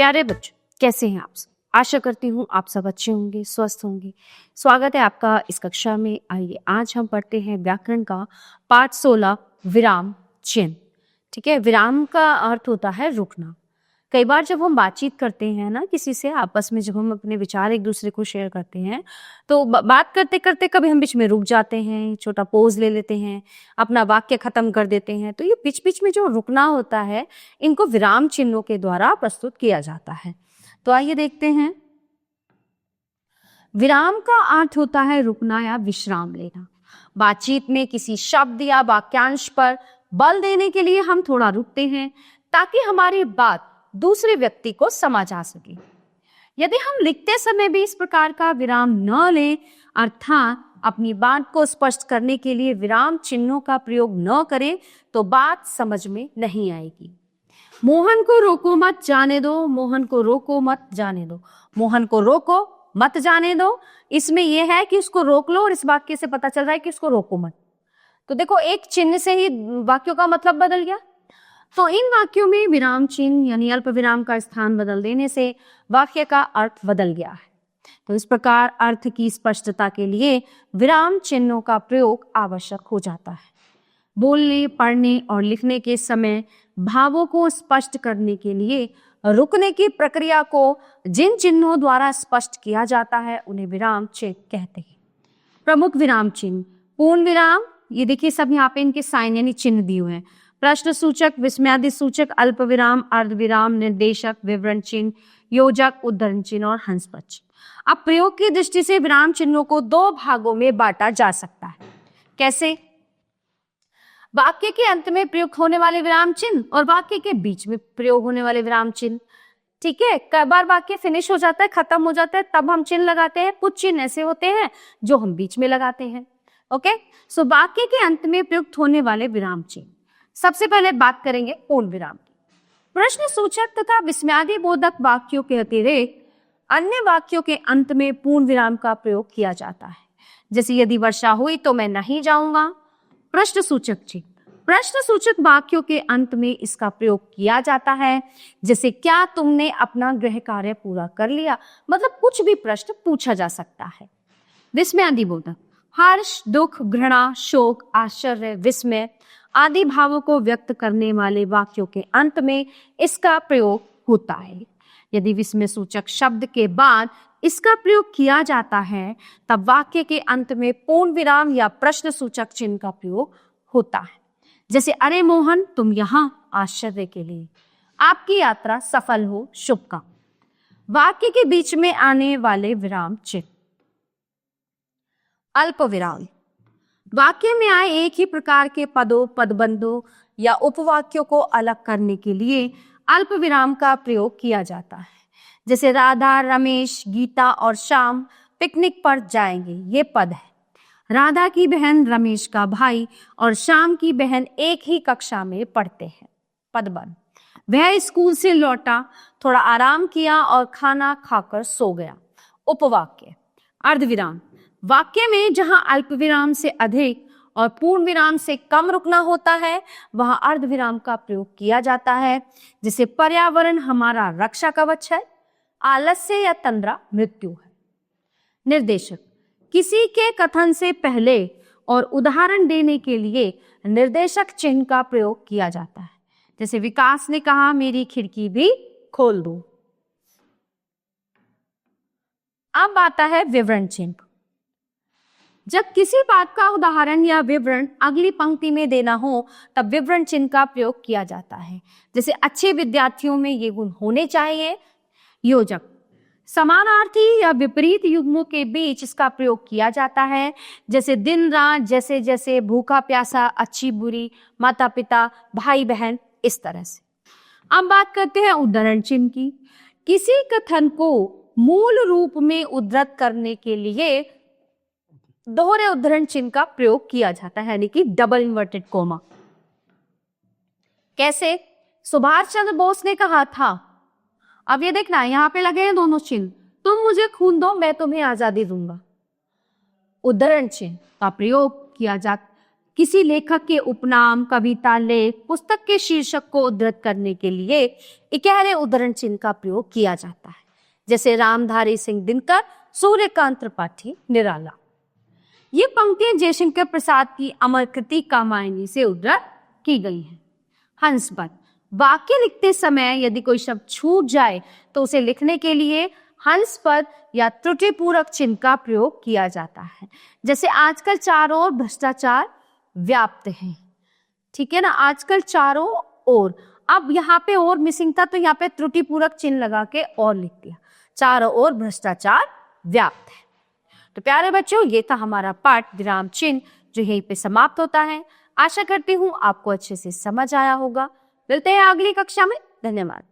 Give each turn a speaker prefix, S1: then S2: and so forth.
S1: प्यारे बच्चों, कैसे हैं आप सब? आशा करती हूँ आप सब अच्छे होंगे, स्वस्थ होंगे। स्वागत है आपका इस कक्षा में। आइए आज हम पढ़ते हैं व्याकरण का पाठ 16 विराम चिन्ह। ठीक है, विराम का अर्थ होता है रुकना। कई बार जब हम बातचीत करते हैं ना किसी से, आपस में जब हम अपने विचार एक दूसरे को शेयर करते हैं तो बात करते करते कभी हम बीच में रुक जाते हैं, छोटा पोज ले लेते हैं, अपना वाक्य खत्म कर देते हैं। तो ये बीच बीच में जो रुकना होता है, इनको विराम चिन्हों के द्वारा प्रस्तुत किया जाता है। तो आइए देखते हैं। विराम का अर्थ होता है रुकना या विश्राम लेना। बातचीत में किसी शब्द या वाक्यांश पर बल देने के लिए हम थोड़ा रुकते हैं ताकि हमारी बात दूसरे व्यक्ति को समझ आ सके। यदि हम लिखते समय भी इस प्रकार का विराम न लें, अर्थात अपनी बात को स्पष्ट करने के लिए विराम चिन्हों का प्रयोग न करें, तो बात समझ में नहीं आएगी। मोहन को रोको मत जाने दो, मोहन को रोको मत जाने दो, मोहन को रोको मत जाने दो। इसमें यह है कि उसको रोक लो और इस वाक्य से पता चल रहा है कि उसको रोको मत। तो देखो, एक चिन्ह से ही वाक्यों का मतलब बदल गया। तो इन वाक्यों में विराम चिन्ह यानी अल्प विराम का स्थान बदल देने से वाक्य का अर्थ बदल गया है। तो इस प्रकार अर्थ की स्पष्टता के लिए विराम चिन्हों का प्रयोग आवश्यक हो जाता है। बोलने, पढ़ने और लिखने के समय भावों को स्पष्ट करने के लिए रुकने की प्रक्रिया को जिन चिन्हों द्वारा स्पष्ट किया जाता है उन्हें विराम चिन्ह कहते हैं। प्रमुख विराम चिन्ह: पूर्ण विराम, ये देखिए सब यहाँ पे इनके साइन यानी चिन्ह दिए हुए हैं। प्रश्न सूचक, विस्मयादि सूचक, अल्प विराम, अर्ध विराम, निर्देशक, विवरण चिन्ह, योजक, उद्धरण चिन्ह और हंस पद चिन्ह। अब प्रयोग की दृष्टि से विराम चिन्हों को दो भागों में बांटा जा सकता है। कैसे? वाक्य के अंत में प्रयुक्त होने वाले विराम चिन्ह और वाक्य के बीच में प्रयोग होने वाले विराम चिन्ह। ठीक है, कई बार वाक्य फिनिश हो जाता है, खत्म हो जाता है, तब हम चिन्ह लगाते हैं। कुछ चिन्ह ऐसे होते हैं जो हम बीच में लगाते हैं। ओके, सो वाक्य के अंत में प्रयुक्त होने वाले विराम चिन्ह। सबसे पहले बात करेंगे पूर्ण विराम की। प्रश्न सूचक तथा विस्मयादि बोधक वाक्यों के अतिरिक्त अन्य वाक्यों के अंत में पूर्ण विराम का प्रयोग किया जाता है। जैसे यदि वर्षा हुई तो मैं नहीं जाऊंगा। प्रश्न सूचक चिन्ह, प्रश्न सूचक वाक्यों के अंत में इसका प्रयोग किया जाता है। जैसे क्या तुमने अपना गृह कार्य पूरा कर लिया, मतलब कुछ भी प्रश्न पूछा जा सकता है। विस्मयादि बोधक, हर्ष, दुख, घृणा, शोक, आश्चर्य, विस्मय आदि भावों को व्यक्त करने वाले वाक्यों के अंत में इसका प्रयोग होता है। यदि विस्मय सूचक शब्द के बाद इसका प्रयोग किया जाता है, तब वाक्य के अंत में पूर्ण विराम या प्रश्न सूचक चिन्ह का प्रयोग होता है। जैसे अरे मोहन तुम यहाँ आश्चर्य के लिए, आपकी यात्रा सफल हो, शुभकामनाएं। वाक्य के बीच में आने वाले विराम चिन्ह। अल्प विराम, वाक्य में आए एक ही प्रकार के पदों, पदबंधों या उपवाक्यों को अलग करने के लिए अल्प विराम का प्रयोग किया जाता है। जैसे राधा, रमेश, गीता और श्याम पिकनिक पर जाएंगे, ये पद है। राधा की बहन, रमेश का भाई और श्याम की बहन एक ही कक्षा में पढ़ते हैं, पदबंध। वह स्कूल से लौटा, थोड़ा आराम किया और खाना खाकर सो गया, उपवाक्य। अर्धविराम, वाक्य में जहां अल्प विराम से अधिक और पूर्ण विराम से कम रुकना होता है, वहां अर्धविराम का प्रयोग किया जाता है। जैसे पर्यावरण हमारा रक्षा कवच है, आलस्य या तंद्रा मृत्यु है। निर्देशक, किसी के कथन से पहले और उदाहरण देने के लिए निर्देशक चिन्ह का प्रयोग किया जाता है। जैसे विकास ने कहा मेरी खिड़की भी खोल दो। अब आता है विवरण चिन्ह। जब किसी बात का उदाहरण या विवरण अगली पंक्ति में देना हो, तब विवरण चिन्ह का प्रयोग किया जाता है। जैसे अच्छे विद्यार्थियों में ये गुण होने चाहिए। योजक, समानार्थी या विपरीत युग्मों के बीच इसका प्रयोग किया जाता है। जैसे दिन रात, जैसे जैसे, भूखा प्यासा, अच्छी बुरी, माता पिता, भाई बहन, इस तरह से। अब बात करते हैं उद्धरण चिन्ह की। किसी कथन को मूल रूप में उद्धृत करने के लिए दोहरे उद्धरण चिन्ह का प्रयोग किया जाता है, यानी कि डबल इन्वर्टेड कोमा। कैसे? सुभाष चंद्र बोस ने कहा था, अब ये देखना यहाँ पे लगे हैं दोनों चिन्ह, तुम मुझे खून दो मैं तुम्हें आजादी दूंगा। उद्धरण चिन्ह का प्रयोग किया किसी लेखक के उपनाम, कविता, लेख, पुस्तक के शीर्षक को उद्धृत करने के लिए इकहरे उद्धरण चिन्ह का प्रयोग किया जाता है, जैसे रामधारी सिंह दिनकर, सूर्यकांत त्रिपाठी, निराला। ये पंक्तियां जयशंकर प्रसाद की अमर कृति कामायनी से उद्धृत की गई हैं। हंसपद, वाक्य लिखते समय यदि कोई शब्द छूट जाए तो उसे लिखने के लिए हंसपद या त्रुटिपूरक चिन्ह का प्रयोग किया जाता है। जैसे आजकल चारों ओर भ्रष्टाचार व्याप्त है, ठीक है ना, आजकल चारों ओर, अब यहाँ पे और मिसिंग था तो यहाँ पे त्रुटिपूरक चिन्ह लगा के और लिख दिया, चारों ओर भ्रष्टाचार व्याप्त है। तो प्यारे बच्चों, ये था हमारा पाठ विराम चिन्ह, जो यहीं पे समाप्त होता है। आशा करती हूँ आपको अच्छे से समझ आया होगा। मिलते हैं अगली कक्षा में। धन्यवाद।